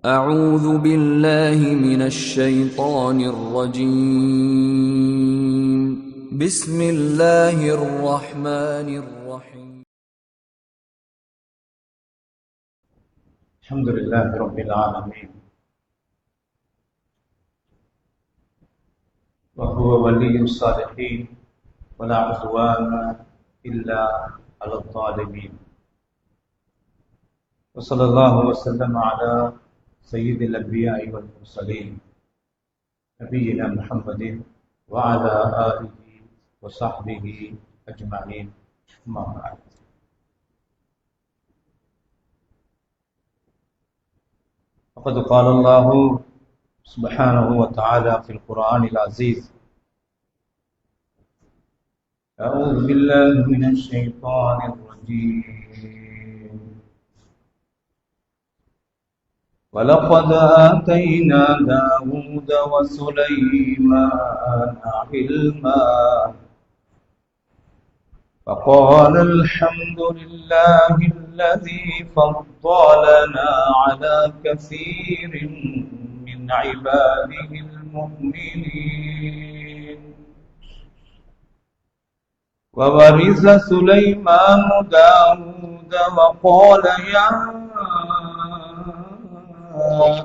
أعوذ بالله من الشيطان الرجيم بسم الله الرحمن الرحيم الحمد لله رب العالمين وهو ولي الصالحين ولا عدوان إلا على الظالمين وصلى الله وسلم على سيد الأنبياء والمرسلين نبينا محمد وعلى آله وصحبه أجمعين أما بعد. وقد قال الله سبحانه وتعالى في القرآن العزيز: أعوذ بالله من الشيطان الرجيم ولقد آتينا داود وسليمان علما فقال الحمد لله الذي فضلنا على كثير من عباده المؤمنين. وورث سليمان داود وقال يا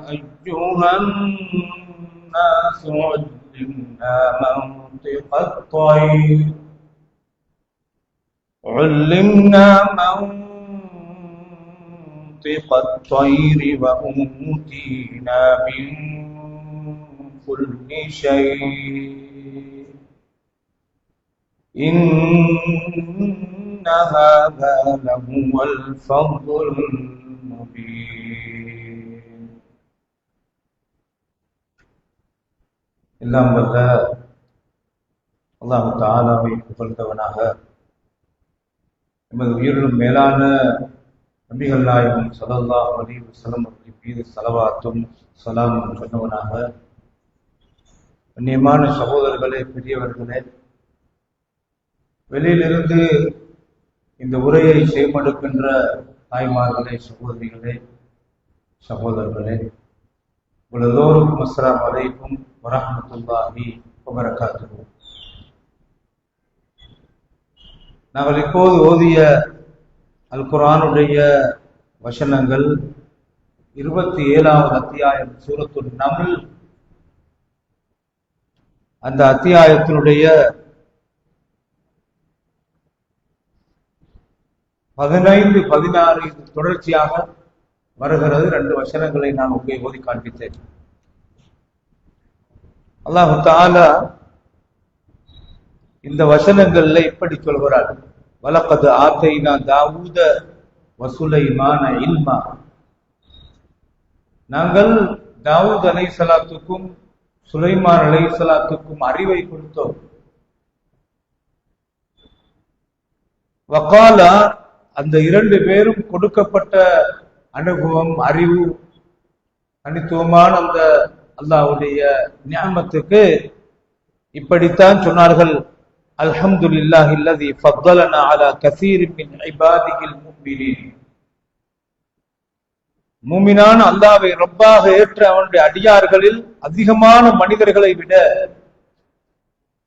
أيها الناس علمنا منطق الطير وأوتينا من كل شيء إن هذا لهو الفضل المبين. எல்லாம் வல்ல அல்லாஹ் தஆலாவை புகழ்ந்தவனாக நமது உயிரிலும் மேலான நபிகள் நாயகம் ஸல்லல்லாஹு அலைஹி வஸல்லம் அவர்கள் மீது ஸலவாத்தும் ஸலாமும் சொன்னவனாக, கண்ணியமான சகோதரர்களே, பெரியவர்களே, வெளியிலிருந்து இந்த உரையை செய்மடுக்கின்ற தாய்மார்களே, சகோதரிகளே, சகோதரர்களே, உங்கள் எல்லோருக்கும் அஸ்ஸலாமு அலைக்கும் வரஹ்மத்துல்லாஹி வபரகாத்துஹு. நாங்கள் இப்போது ஓதிய அல் குர்ஆனுடைய வசனங்கள் 27வது அத்தியாயம் சூரத்துன் நம்ல். அந்த அத்தியாயத்தினுடைய 15, 16 தொடர்ச்சியாக வருகிறது. 2 வசனங்களை நான் உங்களை ஓதி காண்பித்தேன். அல்லாஹ் தஆலா இந்த வசனங்கள்ல இப்படி சொல்கிறார்: வலக்கது ஆத்தைனா தாவூத வசுலைமான இல்மா. நாங்கள் தாவூத் அலைஹிஸ்ஸலாத்துக்கும் சுலைமான் அலைஹிஸ்ஸலாத்துக்கும் அறிவை கொடுத்தோம். வகாலா, அந்த 2 பேரும் கொடுக்கப்பட்ட அனுபவம், அறிவு, தனித்துவமான அந்த அல்லாஹ்வுடைய நிஅமத்துக்கு இப்படித்தான் சொன்னார்கள்: அல்ஹம்துலில்லாஹி அல்லதி ஃபضலனா அலா கஸீரின் மின் இபாதிஹில் முஃமினீன். மூமினான அல்லாஹ்வை ரப்பாக ஏற்ற அவனுடைய அடியார்களில் அதிகமான மனிதர்களை விட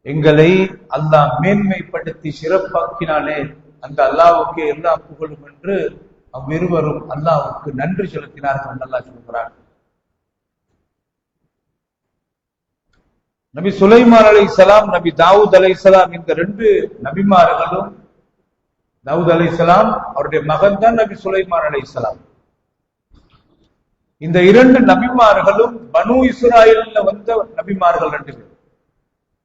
எங்களை அல்லாஹ் மேன்மைப்படுத்தி சிறப்பாக்கினாலே அந்த அல்லாஹ்வுக்கு எல்லா புகழும் என்று அவ்விருவரும் அல்லாஹ்வுக்கு நன்றி செலுத்தினார்கள் என்று அல்லாஹ் சொல்கிறார். நபி சுலைமான் அலைஹிஸ்ஸலாம், நபி தாவூத் அலைஹிஸ்ஸலாம், இந்த 2 நபிமார்களும், தாவூத் அலைஹிஸ்ஸலாம் அவருடைய மகன் தான் நபி சுலைமான் அலைஹிஸ்ஸலாம். இந்த 2 நபிமார்களும் பனு இஸ்ராயேல்ல வந்த நபிமார்கள் 2 பேர்.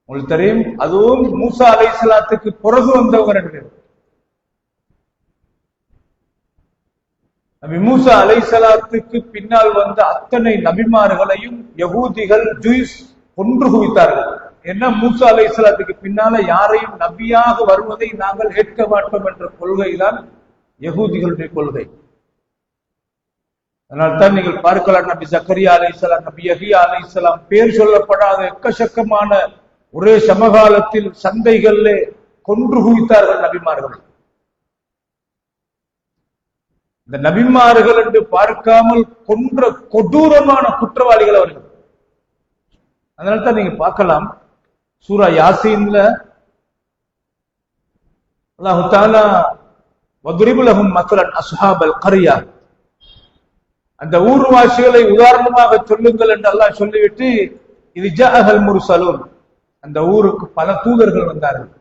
உங்களுக்கு தெரியும், அதுவும் மூசா அலைஹிஸ்ஸலாத்துக்கு பிறகு வந்தவங்க 2 பேர். நபி மூசா அலைஹிஸ்ஸலாத்துக்கு பின்னால் வந்த அத்தனை நபிமார்களையும் யகூதிகள், ஜூஸ் கொன்று குவித்தார்கள். என்ன, மூசா அலைஹிஸ்ஸலாத்துக்கு பின்னால யாரையும் நபியாக வருவதை நாங்கள் ஏற்க மாட்டோம் என்ற கொள்கைதான் யகூதிகளுடைய கொள்கை. அதனால்தான் நீங்கள் பார்க்கலாம், நபி ஜக்கரியா அலைஹிஸ்ஸலாம், நபி யஹ்யா அலைஹிஸ்ஸலாம் பேர் சொல்லப்படாத எக்கச்சக்கமான ஒரே சமகாலத்தில் சந்தைகளிலே கொன்று குவித்தார்கள் நபிமார்கள். இந்த நபிமார்கள் என்று பார்க்காமல் கொன்ற கொடூரமான குற்றவாளிகள் அவர்கள். அதனால்தான் நீங்க பார்க்கலாம் சூரா யாசீன்ல அல்லாஹ் தஆலா வத்ரிபு லஹும் மஸலன் அஸ்ஹாபல் கர்யா, அந்த ஊர்வாசிகளை உதாரணமாக சொல்லுங்கள் என்று அல்லாஹ் சொல்லிவிட்டு இது ஜாஅல் முர்சலூன், அந்த ஊருக்கு பல தூதர்கள் வந்தார்கள்,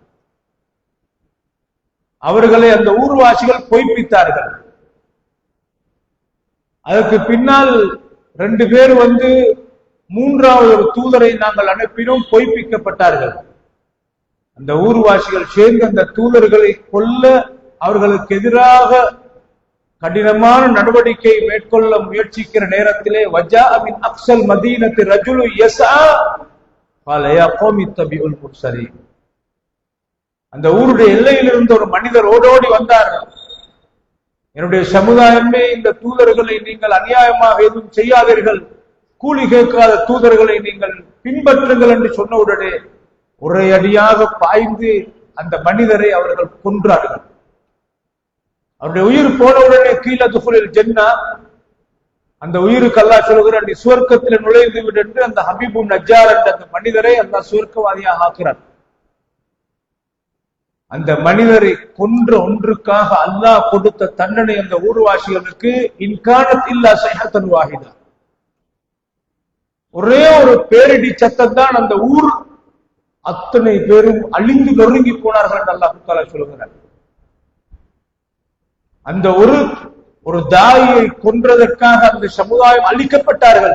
அவர்களை அந்த ஊர்வாசிகள் பொய்ப்பித்தார்கள். அதற்கு பின்னால் 2 பேர் வந்து மூன்றாவது ஒரு தூதரை நாங்கள் அனுப்பினோம், பொய்ப்பிக்கப்பட்டார்கள். அந்த ஊர்வாசிகள் சேர்ந்து அந்த தூதர்களை கொல்ல அவர்களுக்கு எதிராக கடினமான நடவடிக்கை மேற்கொள்ள முயற்சிக்கிற நேரத்திலே வஜா மின் அக்ஸல் மதீனத்தி ரஜுலு யஸா قال يا قوم اتبعوا المرسلين, அந்த ஊருடைய எல்லையில் இருந்த ஒரு மனிதர் ஓடோடி வந்தார், என்னுடைய சமுதாயமே இந்த தூதர்களை நீங்கள் அநியாயமாக எதுவும் செய்யாதீர்கள், கூலி கேட்காத தூதர்களை நீங்கள் பின்பற்றுங்கள் என்று சொன்னவுடனே ஒரே அடியாக பாய்ந்து அந்த மனிதரை அவர்கள் கொன்றார்கள். அவருடைய உயிர் போனவுடனே கீழே துஃபுலில் ஜன்னா, அந்த உயிருக்கு அல்லாஹ் சொல்கிறார் நீ சுவர்க்கத்தில் நுழைந்து விடு என்று அந்த ஹபீபு நஜ்ஜார் என்ற அந்த மனிதரை அல்லாஹ் சுவர்க்கவாதியாக ஆக்கிறார். அந்த மனிதரை கொன்ற ஒன்றுக்காக அல்லாஹ் கொடுத்த தண்டனை அந்த ஊர்வாசிகளுக்கு இன்கானத் இல்லா ஸைஹத்தன் வாஹிதா, ஒரே ஒரு பேரிடி சத்தம் தான், அந்த ஊர் அத்தனை பேரும் அழிந்து நொறுங்கி போனார்கள் என்று அல்லாஹ் தஆலா சொல்கிறார். அந்த ஒரு தாயை கொன்றதற்காக அந்த சமுதாயம் அழிக்கப்பட்டார்கள்.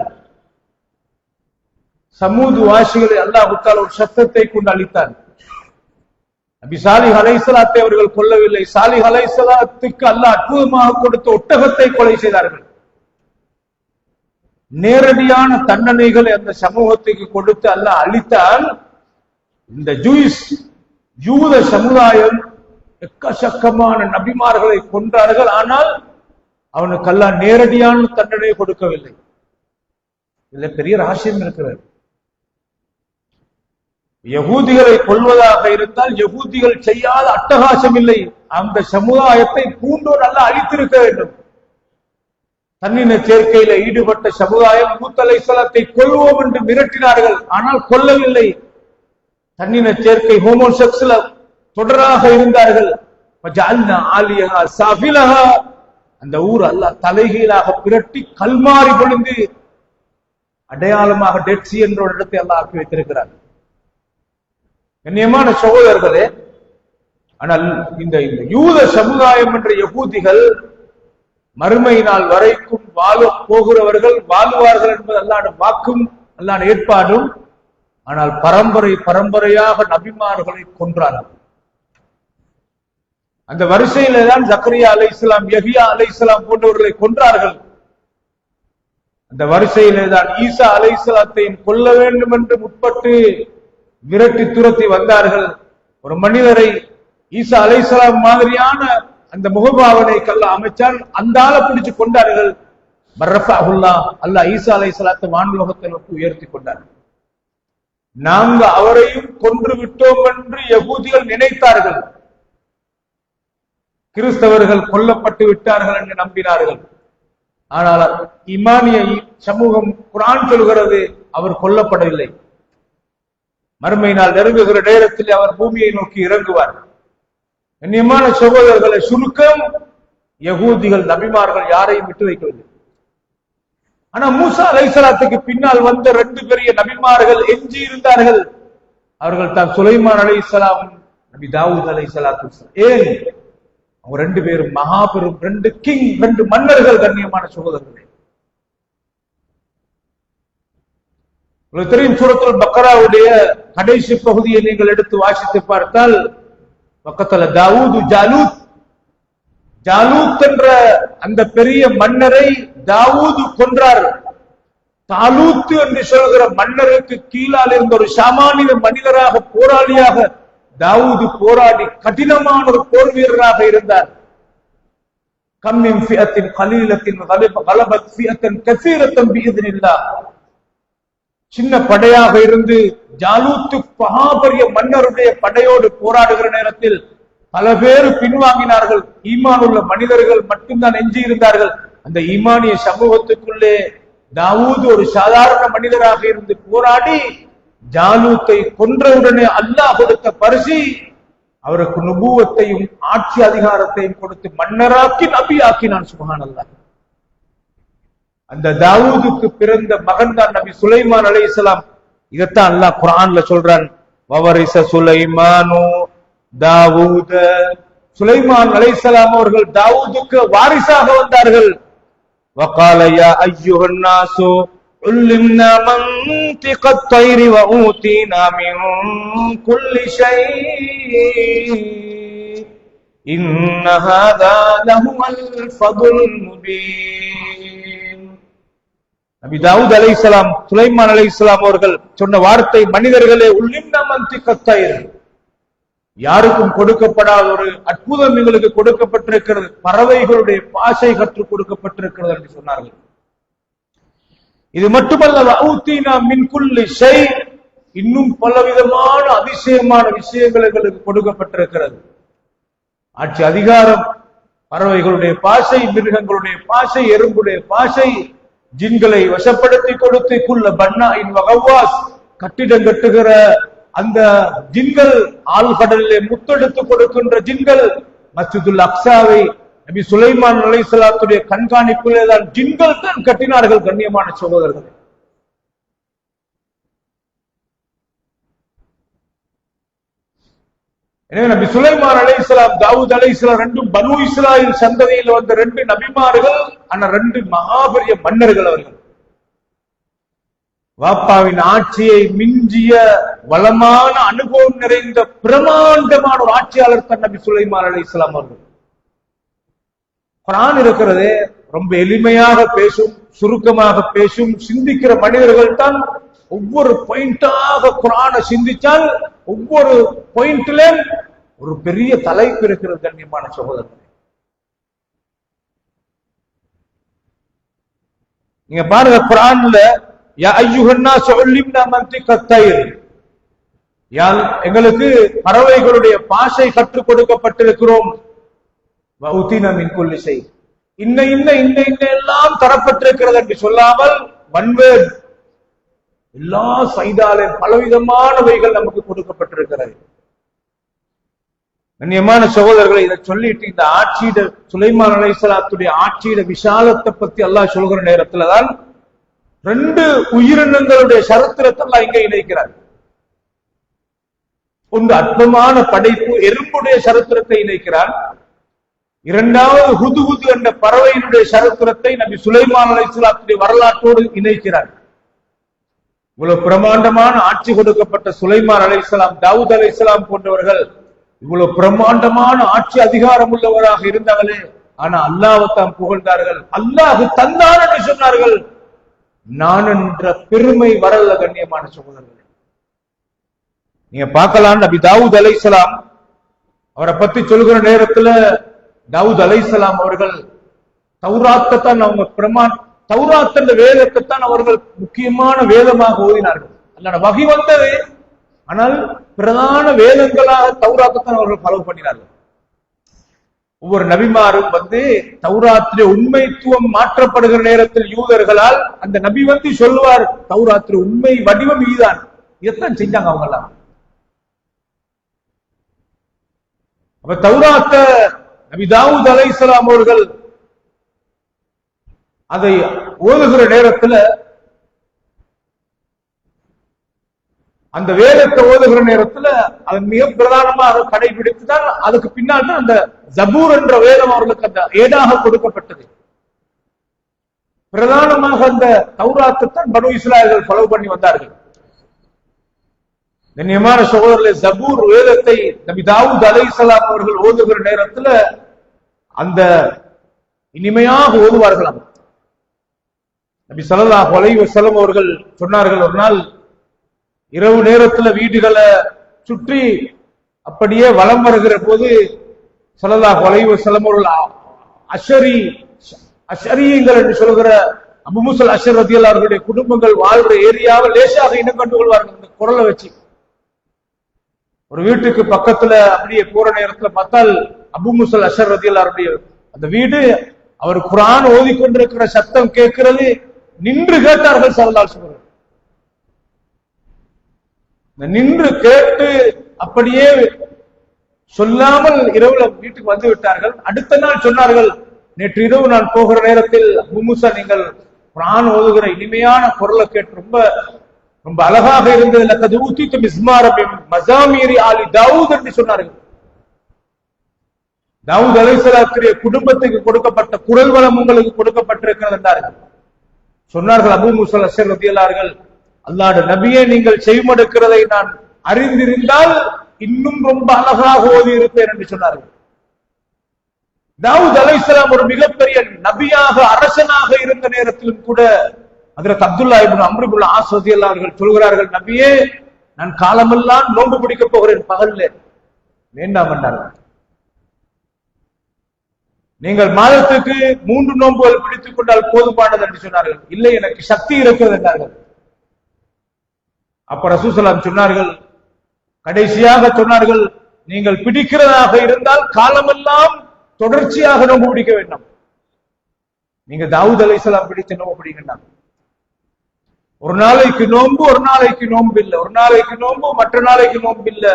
சமூது வாசிகளை அல்லாஹ் தஆலா ஒரு சத்தத்தை கொண்டு அழித்தார். நபி சாலிஹ் அலைஹிஸ்ஸலாத்தை அவர்கள் கொல்லவில்லை, சாலிஹ் அலைஹிஸ்ஸலாத்துக்கு அல்லாஹ் அற்புதமாக கொடுத்த ஒட்டகத்தை கொலை செய்தார்கள். நேரடியான தண்டனைகளை அந்த சமூகத்துக்கு கொடுத்து அல்லாஹ் அழித்தால், இந்த யூத சமுதாயம் எக்கச்சக்கமான நபிமார்களை கொன்றார்கள், ஆனால் அவனுக்கு அல்லாஹ் நேரடியான தண்டனை கொடுக்கவில்லை. இதுல பெரிய ரகசியம் இருக்கிறது. யகூதிகளை கொல்வதாக இருந்தால் யகூதிகள் செய்யாத அட்டகாசம் இல்லை, அந்த சமுதாயத்தை பூண்டோர் நல்லா அழித்திருக்க வேண்டும். தன்னின சேர்க்கையில ஈடுபட்ட சமுதாயம் லூத் அலைஹிஸ்ஸலாத்தை கொல்வோம் என்று மிரட்டினார்கள், ஆனால் கொல்லவில்லை. தன்னின சேர்க்கை ஹோமோசெக்ஸ்ல தொடராக இருந்தார்கள். அந்த ஊர் அல்லாஹ் தலைகீழாக பிரட்டி கல்மாறி பொழிந்து அடையாளமாக டெட்சி என்ற ஒரு இடத்தை அல்லாஹ் ஆக்கி வைத்திருக்கிறார். கண்ணியமான சகோதரர்களே, ஆனால் இந்த யூத சமுதாயம் என்ற யகூதிகள் மறுமை நாள் வரைக்கும் வாழ போகிறவர்கள் வாழ்வார்கள் என்பது அல்லாஹ்வுடைய வாக்கும் அல்லாஹ்வுடைய ஏற்பாடும். ஆனால் பரம்பரையாக நபிமார்களை கொன்றார்கள். அந்த வரிசையில தான் ஜக்கரியா அலைஹிஸ்ஸலாம், யஹ்யா அலைஹிஸ்ஸலாம் போன்றவர்களை கொன்றார்கள். அந்த வரிசையிலே தான் ஈசா அலைஹிஸ்ஸலாத்தையும் கொல்ல வேண்டும் என்று முற்பட்டு விரட்டி துரத்தி வந்தார்கள். ஒரு மனிதரை ஈசா அலைஹிஸ்ஸலாம் மாதிரியான அந்த முகபாவனை அல்லாஹ் அமைச்சான், அந்த ஆளை பிடிச்சு கொண்டார்கள். பர்ரஃபஅஹுல்லாஹ், அல்லாஹ் ஈசா அலைஹிஸ்ஸலாத்தை வானுலகத்தை நோக்கி உயர்த்தி கொண்டார். நாங்க அவரையும் கொன்று விட்டோம் என்று யகூதிகள் நினைத்தார்கள். கிறிஸ்தவர்கள் கொல்லப்பட்டு விட்டார்கள் என்று நம்பினார்கள். ஆனால் ஈமானிய சமூகம் குர்ஆன் சொல்கிறது அவர் கொல்லப்படவில்லை. மறுமை நாள் நெருங்குகிற நேரத்தில் அவர் பூமியை நோக்கி இறங்குவார். கண்ணியமான சகோதரர்களை, சுருக்கம் யகூதிகள் நபிமார்கள் யாரையும் விட்டு வைக்கவில்லை. ஆனா மூசா அலைஹிஸ்ஸலாத்துக்கு பின்னால் வந்த 2 பெரிய நபிமார்கள் எஞ்சி இருந்தார்கள். அவர்கள் தான் சுலைமான் அலைஹிஸ்ஸலாம், நபி தாவூத் அலைஹிஸ்ஸலாத்து. ஏன்? அவங்க 2 பேரும் மகாபெரும் 2 மன்னர்கள். கண்ணியமான சகோதரர்களே, உங்களுக்கு தெரியும், சூரத்துல் பக்கராவுடைய கடைசி பகுதியை நீங்கள் எடுத்து வாசித்து பார்த்தால், பக்கத்துல தாவூது ஜாலூத் என்ற அந்த பெரிய மன்னரை தாவூது கொன்றார். தாலூத் என்று சொல்கிற மன்னருக்கு கீழால் இருந்த ஒரு சாமானிய மனிதராக, போராளியாக தாவூது போராடி கடினமான ஒரு போர் வீரராக இருந்தார். கம்மின் ஃபியத்தின் கலீலத்தின் கலபத் ஃபியத்தன் கஸீரத்தன் பிஇذنில்லாஹ். சின்ன படையாக இருந்து ஜாலூத் மகாபெரிய மன்னருடைய படையோடு போராடுகிற நேரத்தில் பல பேர் பின்வாங்கினார்கள். ஈமான் உள்ள மனிதர்கள் மட்டும்தான் எஞ்சி இருந்தார்கள். அந்த ஈமானிய சமூகத்துக்குள்ளே தாவூத் ஒரு சாதாரண மனிதராக இருந்து போராடி ஜாலூத்தை கொன்றவுடனே அல்லாஹ் கொடுத்த பரிசு அவருக்கு நுபுவத்தையும் ஆட்சி அதிகாரத்தையும் கொடுத்து மன்னராக்கி நபியாக்கினான். சுப்ஹானல்லாஹ். அந்த தாவூதுக்கு பிறந்த மகன் தான் நபி சுலைமான் அலைஹிஸ்ஸலாம். இதைத்தான் அல்லாஹ் குர்ஆன்ல சொல்றான், வவரிச சுலைமானு தாவூத. சுலைமான் அலைஹிஸ்ஸலாம் அவர்கள் தாவூதுக்கு வாரிசாக வந்தார்கள். வகால யா அய்யுஹன் நாசு உல்லிம்னா மன்திகத் தைரி வ ஊதீனா மின் குல்லி ஷை இன்ன ஹாதா லஹுல் ஃபதுல் முபீன். நபி தாவூத் அலைஹிஸ்ஸலாம் சுலைமான் அலைஹிஸ்ஸலாம் அவர்கள் சொன்ன வார்த்தை, மனிதர்களே உல்லிம்னா மன்திகத் தைர், யாருக்கும் கொடுக்கப்படாத ஒரு அற்புதம் எங்களுக்கு கொடுக்கப்பட்டிருக்கிறது, பறவைகளுடைய பாஷை கற்றுக் கொடுக்கப்பட்டிருக்கிறது என்று சொன்னார்கள். இது மட்டுமல்ல, வஊதீனா மின் குல்லி ஷை, இன்னும் பலவிதமான அதிசயமான விஷயங்கள் எங்களுக்கு கொடுக்கப்பட்டிருக்கிறது. ஆட்சி அதிகாரம், பறவைகளுடைய பாஷை, மிருகங்களுடைய பாஷை, எறும்புடைய பாஷை, ஜின்களை வசப்படுத்தி கொடுத்து குல்ல பன்னா இன் வகவாஸ், கட்டிடம் கட்டுகிற அந்த ஜின்கள், ஆழ்கடலிலே முத்தெடுத்து கொடுக்கின்ற ஜின்கள், மஸ்ஜிதுல் அக்ஸாவை நபி சுலைமான் அலைஹிஸ்ஸலாத்துடைய கண்காணிப்பிலே தான் ஜின்கள் தான் கட்டினார்கள். கண்ணியமான சகோதரர்கள், எனவே நபி சுலைமான் அலைஹிஸ்ஸலாம் தாவூத் அலைஹிஸ்ஸலாம் ரெண்டும் பனு இஸ்ராயில் சந்ததியில் வந்த ரெண்டு நபிமார்கள், ஆனா ரெண்டு மகாபெரிய மன்னர்கள் அவர்கள். வாப்பாவின் ஆட்சியை மிஞ்சிய வளமான அனுபவம் நிறைந்த பிரமாண்டமான ஒரு ஆட்சியாளர் தான் நபி சுலைமான் அலைஹிஸ்ஸலாம் அவர்கள். குர்ஆன் இருக்கிறதே ரொம்ப எளிமையாக பேசும், சுருக்கமாக பேசும், சிந்திக்கிற மனிதர்கள் தான் ஒவ்வொரு பாயிண்டாக குர்ஆனை சிந்திச்சால் ஒவ்வொரு பாயிண்ட்ல ஒரு பெரிய தலைப்பு இருக்கிறது. கண்ணியமான சகோதரர்களே, நீங்க பாருங்க, குர்ஆன்ல யா அய்யுஹன் நாஸ் உல்லிம்னா மன்திகத் தைர், எங்களுக்கு பறவைகளுடைய பாஷை கற்றுக் கொடுக்கப்பட்டிருக்கிறோம். வஊதீனா மின் குல்லி ஷை, இன்ன இன்ன இன்ன இன்ன எல்லாம் தரப்பட்டிருக்கிறது என்று சொல்லாமல் வன்வேர் எல்லா சைதாலே பலவிதமானவைகள் நமக்கு கொடுக்கப்பட்டிருக்கிறது. கண்ணியமான சகோதரர்களை, இதை சொல்லிட்டு இந்த ஆட்சியிட சுலைமான் அலைஹிஸ்ஸலாத்துடைய ஆட்சியிட விசாலத்தை பத்தி அல்லாஹ் சொல்கிற நேரத்துல தான் ரெண்டு உயிரினங்களுடைய சரித்திரத்தை எல்லாம் இங்க இணைக்கிறார். ஒன்று அற்பமான படைப்பு எறும்புடைய சரித்திரத்தை இணைக்கிறார். இரண்டாவது ஹுதுஹுது என்ற பறவையினுடைய சரித்திரத்தை நபி சுலைமான் அலைஹிஸ்ஸலாத்துடைய வரலாற்றோடு இணைக்கிறார். இவ்வளவு பிரமாண்டமான ஆட்சி கொடுக்கப்பட்ட சுலைமான் அலைஹிஸ்ஸலாம், தாவூத் அலைஹிஸ்ஸலாம் போன்றவர்கள் இவ்வளவு பிரமாண்டமான ஆட்சி அதிகாரம் உள்ளவராக இருந்தாங்களே, ஆனா அல்லாஹ்வை தான் புகழ்ந்தார்கள். அல்லாஹ் தந்தான் என்று சொன்னார்கள். நான் என்ற பெருமை வரல. கண்ணியமான சகோதரர்கள், நீங்க பார்க்கலாம், நபி தாவூத் அலைஹிஸ்ஸலாம் அவரை பத்தி சொல்கிற நேரத்துல தாவூத் அலைஹிஸ்ஸலாம் அவர்கள் தௌராத்தை தான் அவங்க தௌராத் என்ற வேதத்தை தான் அவர்கள் முக்கியமான வேதமாக ஓதினார்கள். அல்ல வகி வந்தது, ஆனால் பிரதான வேதங்களாக தௌராத்தை தான் அவர்கள் ஃபாலோ பண்ணினார்கள். ஒவ்வொரு நபிமாரும் தௌராத்திலே உண்மைத்துவம் மாற்றப்படுகிற நேரத்தில் யூதர்களால் அந்த நபி சொல்லுவார், தௌராத்திலே உண்மை வடிவம் இதுதான். இதைத்தான் செஞ்சாங்க அவங்க எல்லாம். அப்ப தௌராத்த நபி தாவூத் அலைஹிஸ்ஸலாம் அவர்கள் அதை ஓதுகிற நேரத்துல, அந்த வேதத்தை ஓதுகிற நேரத்துல அதை மிக பிரதானமாக கடைபிடித்துதான் அதுக்கு பின்னால் தான் அந்த ஜபூர் என்ற வேதம் அவர்களுக்கு அந்த ஏடாக கொடுக்கப்பட்டது. பிரதானமாக அந்த தௌராத்தை தான் பனு இஸ்ராயல்கள் ஃபாலோ பண்ணி வந்தார்கள். கண்ணியமான சகோதரர்களே, ஜபூர் வேதத்தை நபி தாவூத் அலைஹிஸ்ஸலாம் அவர்கள் ஓதுகிற நேரத்துல அந்த இனிமையாக ஓதுவார்களாம். நபி ஸல்லல்லாஹு அலைஹி வஸல்லம் அவர்கள் சொன்னார்கள், ஒரு நாள் இரவு நேரத்துல வீடுகளை சுற்றி அப்படியே வலம் வருகிற போது ஸல்லல்லாஹு அலைஹி வஸல்லம் அவர்கள் அஷரியங்கள் என்று சொல்கிற அபூ மூஸா அஷ்அரி ரலியல்லாஹு அவர்களுடைய குடும்பங்கள் வாழ்ற ஏரியாவை லேசாக இனம் கண்டு கொள்வார்கள். இந்த குரலை வச்சு ஒரு வீட்டுக்கு பக்கத்துல அப்படியே போற நேரத்துல பார்த்தால் அபு முசல் அஷர் ரதியல்லாஹுடைய அந்த வீடு, அவர் குர்ஆன் ஓதிக்கொண்டிருக்கிற சத்தம் கேட்கிறது. நின்று கேட்டார்கள் ஸல்லல்லாஹு அலைஹி வஸல்லம். நின்று கேட்டு அப்படியே சொல்லாமல் இரவுல வீட்டுக்கு வந்து விட்டார்கள். அடுத்த நாள் சொன்னார்கள், நேற்று இரவு நான் போகிற நேரத்தில் அபு மூசா நீங்கள் குர்ஆன் ஓதுகிற இனிமையான குரலை கேட்டு ரொம்ப ரொம்ப அழகாக இருந்தது. லக்கத் ஊதிது மிஸ்மார மின் மஸாமீரி ஆலி தாவூத் என்று சொன்னார்கள். தாவூத் அலைஹிஸ்ஸலாத்துடைய குடும்பத்துக்கு கொடுக்கப்பட்ட குரல் வளம் உங்களுக்கு கொடுக்கப்பட்டிருக்கிறது என்றார்கள். சொன்னார்கள் அபூ மூஸா அஷ்அரி ரலியல்லாஹு அன்ஹு, அல்லாஹ்வுடைய நபியே நீங்கள் செய்மடுக்கிறதை நான் அறிந்திருந்தால் இன்னும் ரொம்ப அழகாக ஓதி இருப்பேன் என்று சொன்னார்கள். தாவூத் அலைஹிஸ்ஸலாம் ஒரு மிகப்பெரிய நபியாக அரசனாக இருந்த நேரத்திலும் கூட ஹஜ்ரத் அப்துல்லாஹ் இப்னு அம்ர் இப்னு ஆஸ் ரலியல்லாஹு அன்ஹு சொல்கிறார்கள், நபியே நான் காலமெல்லாம் நோன்பு பிடிக்க போகிறேன், பகல்ல வேண்டாம் என்றார்கள். நீங்கள் மாதத்துக்கு 3 நோன்புகள் பிடித்துக் கொண்டால் போதுமானது என்று சொன்னார்கள். இல்லை, எனக்கு சக்தி இருக்கிறது என்றார்கள். அப்ப ரசூல் ஸல்லல்லாஹு அலைஹி வஸல்லம் சொன்னார்கள், கடைசியாக சொன்னார்கள், நீங்கள் பிடிக்கிறதாக இருந்தால் காலமெல்லாம் தொடர்ச்சியாக நோன்பு பிடிக்க வேண்டாம். நீங்க தாவூத் அலைஹிஸ்ஸலாம் பிடித்த நோன்பு பிடிக்கணும். ஒரு நாளைக்கு நோன்பு, ஒரு நாளைக்கு நோன்பு இல்லை, ஒரு நாளைக்கு நோன்பு மற்ற நாளைக்கு நோன்பு இல்லை,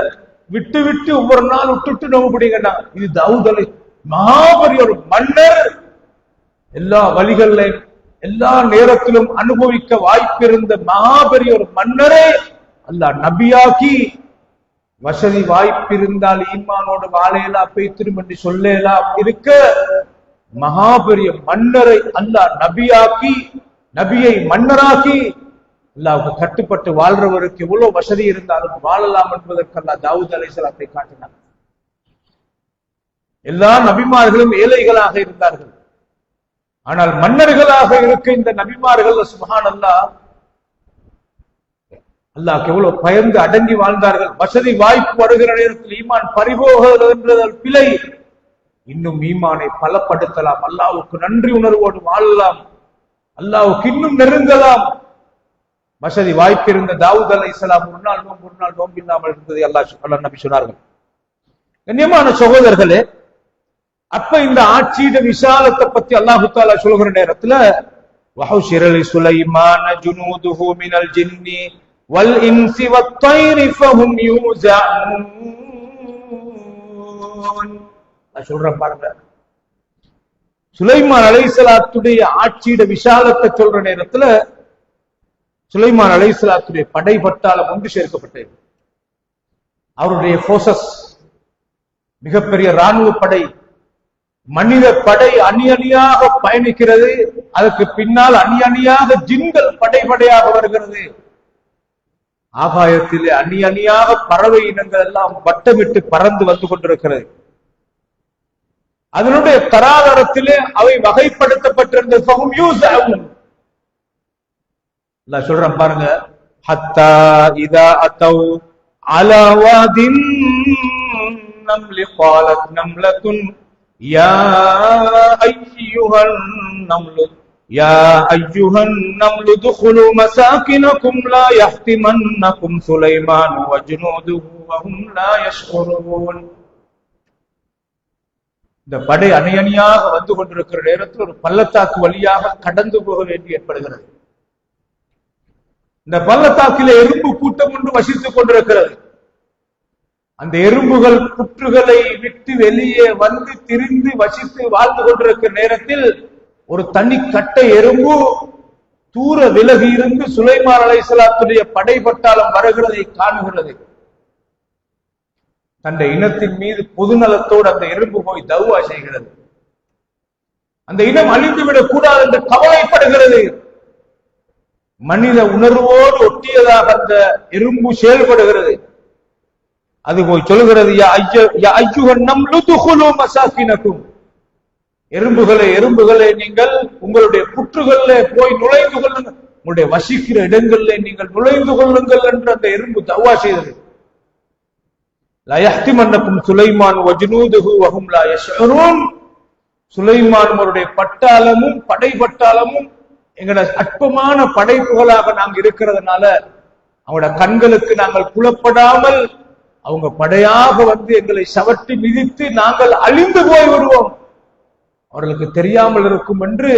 விட்டு விட்டு ஒவ்வொரு நாள் விட்டுட்டு நோன்பு பிடிக்கணும். இது தாவூத் அலை மகாபெரிய ஒரு மன்னர், எல்லா வழிகளிலும் எல்லா நேரத்திலும் அனுபவிக்க வாய்ப்பிருந்த மகாபெரிய ஒரு மன்னரே அல்லாஹ் நபியாக்கி, வசதி வாய்ப்பிருந்தால் ஈமானோடு வாழையெல்லாம் பேய்த்திரும் என்று சொல்லலாம் இருக்க, மகாபெரிய மன்னரை அல்லாஹ் நபியாக்கி, நபியை மன்னராக்கி, அல்லாஹ்வுக்கு கட்டுப்பட்டு வாழ்றவருக்கு எவ்வளவு வசதி இருந்தாலும் வாழலாம் என்பதற்கு அல்லாஹ் தாவூத் அலைஹிஸ்ஸலாத்தை காட்டினார். எல்லா நபிமார்களும் ஏழைகளாக இருந்தார்கள். ஆனால் மன்னர்களாக இருக்க இந்த நபிமார்கள் சுப்ஹானல்லாஹ் அல்லாஹ்க்கு எவ்வளவு பயந்து அடங்கி வாழ்ந்தார்கள். வசதி வாய்ப்பு வருகிற நேரத்தில் ஈமான் பறிபோகிறது என்றதால் பிழை, இன்னும் ஈமானை பலப்படுத்தலாம், அல்லாஹ்வுக்கு நன்றி உணர்வோடு வாழலாம், அல்லாஹ்வுக்கு இன்னும் நெருங்கலாம். வசதி வாய்ப்பு இருந்த தாவூத் அலைஹிஸ்ஸலாம் ஒரு நாள் நோன்பு இல்லாமல் இருந்ததை அல்லாஹ் நபி சொன்னார்கள். கண்ணியமான சகோதரர்களே, அப்ப இந்த ஆட்சியிட விசாலத்தை பத்தி அல்லாஹு தஆலா சொல்கிற நேரத்துல வஹுஷிர லிசுலைமான ஜுனூதுஹு மினல் ஜின்னி வல் இன்சி வத்-தைரி ஃபஹும் யூஸஊன். நான் சொல்றேன் பாருங்க, சுலைமான் அலைஹிஸ்ஸலாத்துடைய ஆட்சியிட விசாலத்தை சொல்ற நேரத்துல சுலைமான் அலைஹிஸ்ஸலாத்துடைய படை பட்டாளம் ஒன்று சேர்க்கப்பட்டது. அவருடைய போர்சஸ் மிகப்பெரிய ராணுவ படை, மனித படை அணி அணியாக பயணிக்கிறது. அதற்கு பின்னால் அணி அணியாக ஜின்கள் படையாக வருகிறது. ஆகாயத்திலே அணி அணியாக பறவை இனங்கள் எல்லாம் வட்டமிட்டு பறந்து வந்து கொண்டிருக்கிறது. அதனுடைய தராதரத்திலே அவை வகைப்படுத்தப்பட்டிருந்த சொல்றேன் பாருங்க, ஹத்தா இதா அத்தௌ அலா வாதின் நம்லி காலத் நம்லத்துன் யா அய்யுஹன் நம்லு யா அய்யுஹன் நம்லு துகுலு மசாகினகும் லா யஹ்திமன்னகும் சுலைமான் வ ஜுனூதுஹு வ ஹும் லா யஷ்உரூன். இந்த படை அணியணியாக வந்து கொண்டிருக்கிற நேரத்தில் ஒரு பள்ளத்தாக்கு வழியாக கடந்து போக வேண்டி ஏற்படுகிறது. இந்த பள்ளத்தாக்கிலே எறும்பு கூட்டம் ஒன்று வசித்துக் கொண்டிருக்கிறது. அந்த எறும்புகள் புற்றுகளை விட்டு வெளியே வந்து திரிந்து வசித்து வாழ்ந்து கொண்டிருக்கிற நேரத்தில் ஒரு தனி கட்டை எறும்பு தூர விலகி இருந்து சுலைமான் அலைஹிஸ்ஸலாத்துடைய படை பட்டாளம் வருகிறதை காணுகிறது. தன்னுடைய இனத்தின் மீது பொதுநலத்தோடு அந்த எறும்பு போய் தௌவா செய்கிறது. அந்த இனம் அழிந்துவிடக் கூடாது என்று கவலைப்படுகிறது. மனித உணர்வோடு ஒட்டியதாக அந்த எறும்பு செயல்படுகிறது. அது போய் சொல்கிறது, எறும்புகளே நீங்கள் உங்களுடைய புற்றுகளிலே போய் நுழைந்து கொள்ளுங்கள், உங்களுடைய வசிக்கிற இடங்களிலே நீங்கள் நுழைந்து கொள்ளுங்கள் என்று அந்த எறும்பு தௌவா செய்தது. லா யஹ்திமன்னகும் சுலைமான் வ ஜுனூதுஹு வ ஹும் லா யஷ்உரூன். சுலைமான் அவருடைய பட்டாளமும் படை பட்டாளமும் எங்களோட அற்பமான படைப்புகளாக நாங்கள் இருக்கிறதுனால அவங்களோட கண்களுக்கு நாங்கள் புலப்படாமல் அவங்க படையாக வந்து எங்களை சவட்டி மிதித்து நாங்கள் அழிந்து போய் விடுவோம், அவர்களுக்கு தெரியாமல் இருக்கும் என்று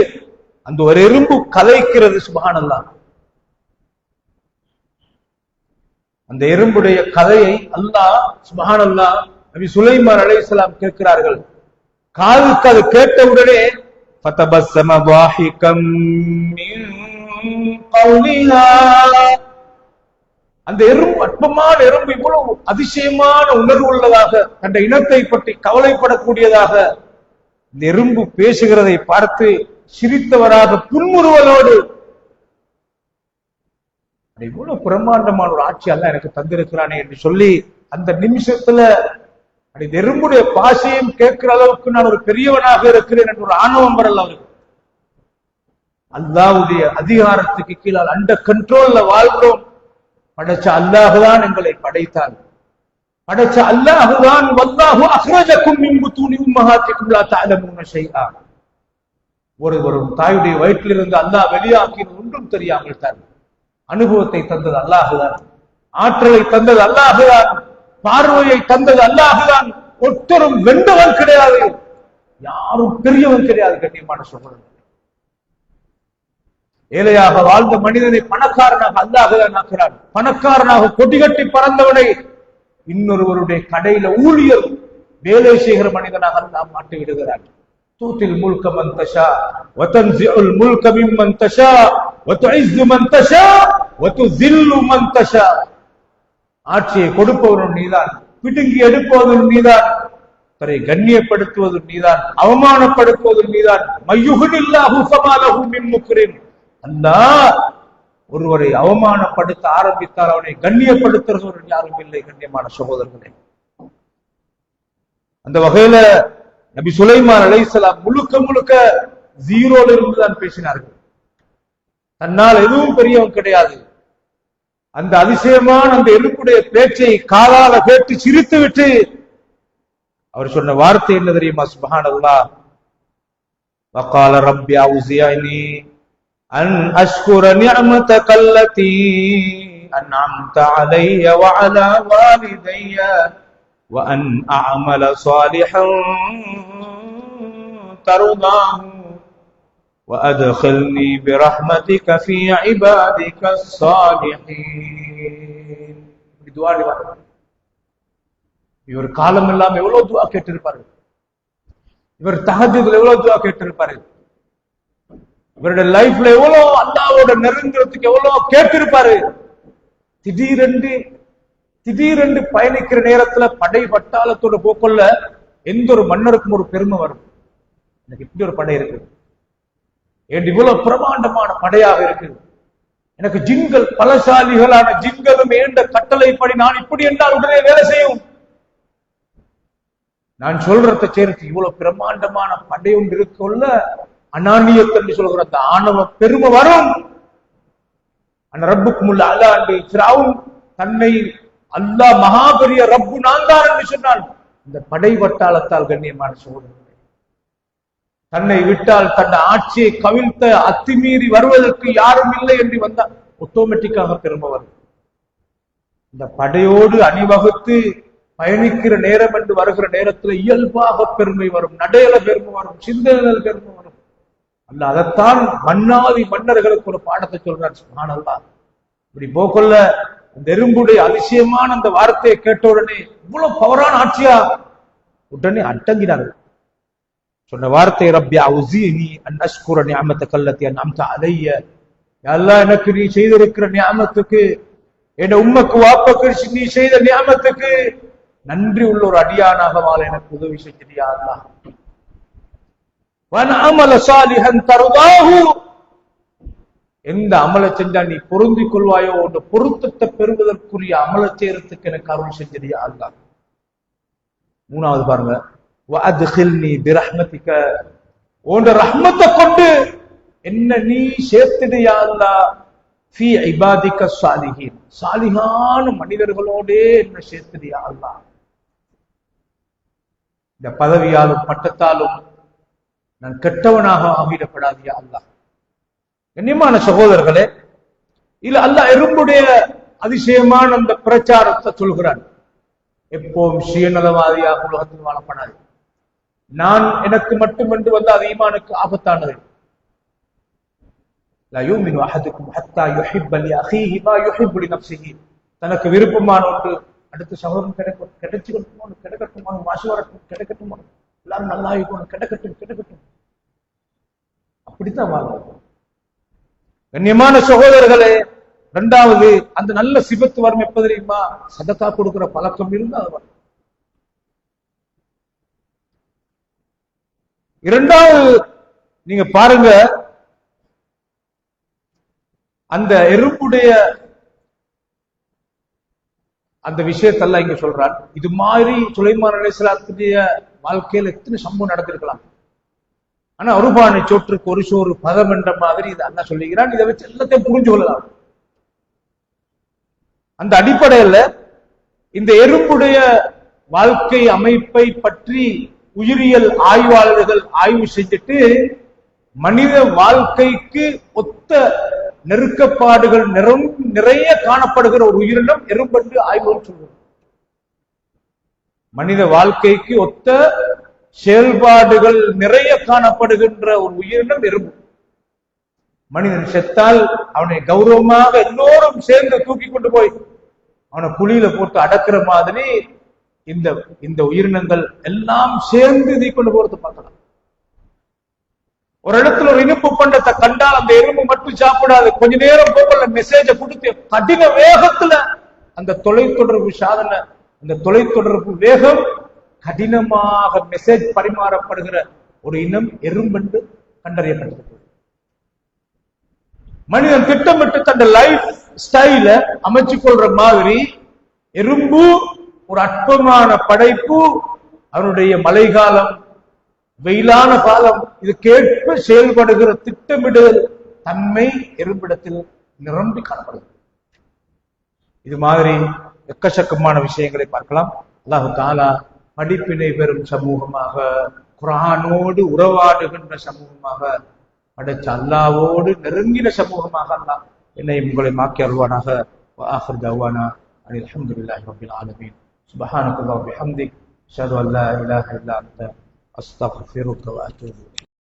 அந்த ஒரு எறும்பு கதைக்கிறது. சுப்ஹானல்லாஹ். அந்த எறும்புடைய கதையை அல்லாஹ் சுப்ஹானல்லாஹ் நபி சுலைமான் அலைஹிஸ்ஸலாம் கேட்கிறார்கள். காதுக்கு அது கேட்டவுடனே ஃபதபஸ்ஸம ضاحிகம் மின் கௌலிஹா, அந்த எறும்பு, அற்பமான எறும்பு இவ்வளவு அதிசயமான உணர்வு உள்ளதாக, தன் இனத்தை பற்றி கவலைப்படக்கூடியதாக இந்த எறும்பு பேசுகிறதை பார்த்து சிரித்தவராக புன்முறுவலோடு, இவ்வளவு பிரம்மாண்டமான ஒரு ஆட்சி அல்ல எனக்கு தந்திருக்கிறானே என்று சொல்லி அந்த நிமிஷத்துல இந்த எறும்புடைய பாஷையும் கேட்கிற அளவுக்கு நான் ஒரு பெரியவனாக இருக்கிறேன் என்ற ஒரு ஆணவம் வரல அவருக்கு. அல்லாஹ்வுடைய அதிகாரத்துக்கு கீழால் அண்ட கண்ட்ரோல்ல வாழ்கிறோம். படைச்ச அல்லாஹ்தான் எங்களை படைத்தான். படைச்ச அல்லாஹ்தான் வல்லாஹு அக்ரஜக்கும் மின் புத்தூனி உம்மஹாத்திக்கும் லா தஅலமூன ஷைஆ. ஒரு தாயுடைய வயிற்றிலிருந்து அல்லாஹ் வெளியாக்கியது ஒன்றும் தெரியாமல் தான். அனுபவத்தை தந்தது அல்லாஹ்தான், ஆற்றலை தந்தது அல்லாஹ்தான், பார்வையை தந்தது அல்லாஹ்தான். ஒருத்தரும் வென்றவன் கிடையாது, யாரும் பெரியவன் கிடையாது. கண்ணியமான சகோதரர்களே, ஏழையாக வாழ்ந்த மனிதனை பணக்காரனாக அல்லாஹ்தான் ஆக்கிறான். பணக்காரனாக கொடிகட்டி பறந்தவனை இன்னொருவருடைய கடையில ஊழியர் வேலை செய்கிற மனிதனாக அல்லாஹ் மாட்டி விடுகிறான். தூத்தில் முல்க மன் தஷா வதன்சிஉல் முல்க மிம்மன் தஷா வதுஇஸ்ஸு மன் தஷா வதுஸில்லு மன் தஷா. ஆட்சியை கொடுப்பவனும் நீதான், பிடுங்கி எடுப்பவனும் நீதான், தன்னை கண்ணியப்படுத்துவதும் நீதான், அவமானப்படுத்துவதும் நீதான். மய்யுஹ்னில்லாஹு ஃபமா லஹு மின் முக்ரிம். அல்லாஹ் ஒருவரை அவமானப்படுத்த ஆரம்பித்தால் அவனை கண்ணியப்படுத்துறவர் யாரும் இல்லை. கண்ணியமான சகோதரர்களே, அந்த வகையில நபி சுலைமான் அலைஹிஸ்ஸலாம் முழுக்க முழுக்க ஜீரோல இருந்து தான் பேசினார்கள். தன்னால் எதுவும் பெரியவன் கிடையாது. அந்த அதிசயமான அந்த எறும்புடைய பேச்சை காலால கேட்டு சிரித்து விட்டு அவர் சொன்ன வார்த்தை என்ன தெரியுமா? சுப்ஹானல்லாஹ். வகால ரப்பி அவுஸிஅனி அன் அஷ்குர நிஅமதக அல்லதி அன்அம்த அலைய வஅலா வாலிதைய وأن أعمل صالحا ترضاه وأدخلني برحمتك في عبادك الصالحين. இவர் காலம் இல்லாம எவ்வளவு துஆ கேட்டிருப்பாரு, இவர் தஹஜ்ஜுத்ல எவ்வளவு துஆ கேட்டிருப்பாரு, இவருடைய லைஃப்ல எவ்வளவு அல்லாஹ்வோட நெருங்குறதுக்கு எவ்வளவு கேட்டிருப்பாரு. திடீரென்று பயணிக்கிற நேரத்துல படை பட்டாளத்தோட போக்கொள்ள எந்த ஒரு மன்னருக்கும் ஒரு பெருமை வரும். எனக்கு இப்படி ஒரு படை இருக்கு, ஏன் இவ்வளவு பிரமாண்டமான படையாக இருக்கு, எனக்கு ஜின்கள் பலசாலிகளான ஜின்களும் ஏண்ட கட்டளைப்படி நான் இப்படி என்றால் உடனே வேலை செய்யும். நான் சொல்றத சேர்த்து இவ்வளவு பிரமாண்டமான படை ஒன்று இருக்கொள்ள அனானியத் என்று சொல்கிற அந்த ஆணவ பெருமை வரும். அந்த ரப்புக்குமுல் அலா என்று ஃபிரௌன் தன்னை அல்லாஹ் மகா பெரிய ரப்பு நான் தான் என்று சொன்னான். இந்த படை வட்டாளத்தால் கண்ணியமான சகோதரர்களே, தன்னை விட்டால் தன் ஆட்சியை கவிழ்த்த அத்துமீறி வருவதற்கு யாரும் இல்லை என்று வந்தால் ஆட்டோமேட்டிக்காக பெருமை வரும். இந்த படையோடு அணிவகுத்து பயணிக்கிற நேரம் என்று வருகிற நேரத்தில் இயல்பாக பெருமை வரும், நடையில பெருமை வரும், சிந்தனையில் பெருமை வரும். அல்ல அதைத்தான் மன்னாதி மன்னர்களுக்கு ஒரு பாடத்தை சொல்றார். சுப்ஹானல்லாஹ். இப்படி போக்கொள்ள அந்த எறும்புடைய அதிசயமான அந்த வார்த்தையை கேட்ட உடனே இவ்வளவு பவரான ஆட்சியா உடனே அடங்கினார்கள். சொன்ன வார்த்தை ரப்பி அவுஸினி அன் அஷ்குர நிஅமதக அல்லதி அன்அம்த அலைய. யா அல்லாஹ், எனக்கு நீ செய்திருக்கிற நிஅமத்துக்கு, என் உம்மக்கு வாப்பக்கு நீ செய்த நிஅமத்துக்கு நன்றி உள்ள ஒரு அடியானாக வாழ எனக்கு உதவி செஞ்சியா அல்லாஹ். வன் அமல சாலிஹன் தர்தாஹு. எந்த அமலை செஞ்சா நீ பொருந்திக் கொள்வாயோ அந்த பொருத்தத்தை பெறுவதற்குரிய அமலை செய்யறதுக்கு எனக்கு அருள் செஞ்சியா அல்லாஹ். மூணாவது பாருங்க, வஅத்கில்னி பிரஹ்மதிக. உன் ரஹ்மத்தை கொண்டு என்ன நீ சேர்த்துடியா அல்லாஹ் ஃபீ இபாதிக ஸாலிஹீன். சாலிஹான மனிதர்களோடே என்ன சேர்த்துடியா அல்லாஹ். இந்த பதவியாலும் பட்டத்தாலும் நான் கெட்டவனாக ஆகிடப்படாதியா அல்லாஹ். கண்ணியமான சகோதரர்களே, இல்ல அல்லாஹ் எறும்புடைய அதிசயமான அந்த பிரச்சாரத்தை சொல்கிறான். எப்போவும் சுயநலவாதியாக உலகத்தில் வாழப்படாது. நான் எனக்கு மட்டும் என்று வந்து அது ஈமானுக்கு ஆபத்தானது. தனக்கு விருப்பமான ஒன்று அடுத்த சகோதரன் கிடைக்கட்டும், வாசி வரட்டும், கிடைக்கட்டும், எல்லாரும் நல்லா இருக்கணும், கிடைக்கட்டும். அப்படித்தான் வாழ்க்கை. கண்ணியமான சகோதரர்களே, இரண்டாவது அந்த நல்ல சிபத்து வரும் எப்ப தெரியுமா? சதக்கா கொடுக்கிற பழக்கம் இருந்தா அது வரும். இரண்டாவது நீங்க பாருங்க, அந்த எறும்புடைய அந்த விஷயத்தெல்லாம் இங்க சொல்றான். இது மாதிரி சுலைமான் அலைஹிஸ்ஸலாத்துடைய வாழ்க்கையில் எத்தனை சம்பவம் நடந்திருக்கலாம். ஆனா அருபானை சோற்றுக்கு ஒரு சோறு பதம் என்ற மாதிரி இதை அண்ணா சொல்லுகிறான். இதை வச்சு எல்லாத்தையும் புரிஞ்சு கொள்ளலாம். அந்த அடிப்படையில் இந்த எறும்புடைய வாழ்க்கை அமைப்பை பற்றி உயிரியல் ஆய்வாளர்கள் ஆய்வு செஞ்சுட்டு மனித வாழ்க்கைக்கு ஒத்த நெருக்கப்பாடுகள் நிறைய காணப்படுகிற ஒரு உயிரினம் எறும்பு என்று ஆய்வுகள் சொல்வது. மனித வாழ்க்கைக்கு ஒத்த செயல்பாடுகள் நிறைய காணப்படுகின்ற ஒரு உயிரினம் எறும்பு. மனிதன் செத்தால் அவனை கௌரவமாக எல்லோரும் சேர்ந்து தூக்கி கொண்டு போய் அவனை குழியில போட்டு அடக்கிற மாதிரி இந்த உயிரினங்கள் எல்லாம் சேர்ந்து நீ கொண்டு போறது பார்க்கலாம். ஒரு இடத்துல ஒரு இனிப்பு பண்டத்தை கண்டால் அந்த எறும்பு மட்டும் சாப்பிடாது, கொஞ்ச நேரம் போகல மெசேஜை கொடுத்து கடின வேகத்துல அந்த தொலைத்தொடர்பு சாதனை, அந்த தொலைத்தொடர்பு வேகம் கடினமாக மெசேஜ் பரிமாறப்படுகிற ஒரு இனம் எறும்பென்று கண்டறியப்பட்டிருக்கு. மனிதன் திட்டமிட்டு தன் லைஃப் ஸ்டைல அமைச்சு கொள்ற மாதிரி எறும்பு ஒரு அற்பமான படைப்பு. அவனுடைய மழைக்காலம், வெயிலான காலம், இதுக்கேற்ப செயல்படுகிற திட்டமிடுதல் தன்மை எறும்பிடத்தில் நிரம்பி காணப்படுகிறது. இது மாதிரி எக்கச்சக்கமான விஷயங்களை பார்க்கலாம். அல்லாஹ் தஆலா படிப்பினை பெறும் சமூகமாக, குர்ஆனோடு உறவாடுகின்ற சமூகமாக, படைச்ச அல்லாஹ்வோடு நெருங்கின சமூகமாக அல்லாஹ் என்னை உங்களை மாக்கி அருள்வானாக. வஆகிர் தஅவானா அனில் ஹம்துலில்லாஹி ரப்பில் ஆலமீன். சுப்ஹானக்கல்லாஹு வபிஹம்திக், அஷ்ஹது அன் லா இலாஹா இல்லா அன்த அஸ்தக்ஃபிருக்க வ அத்தூபு இலைக்.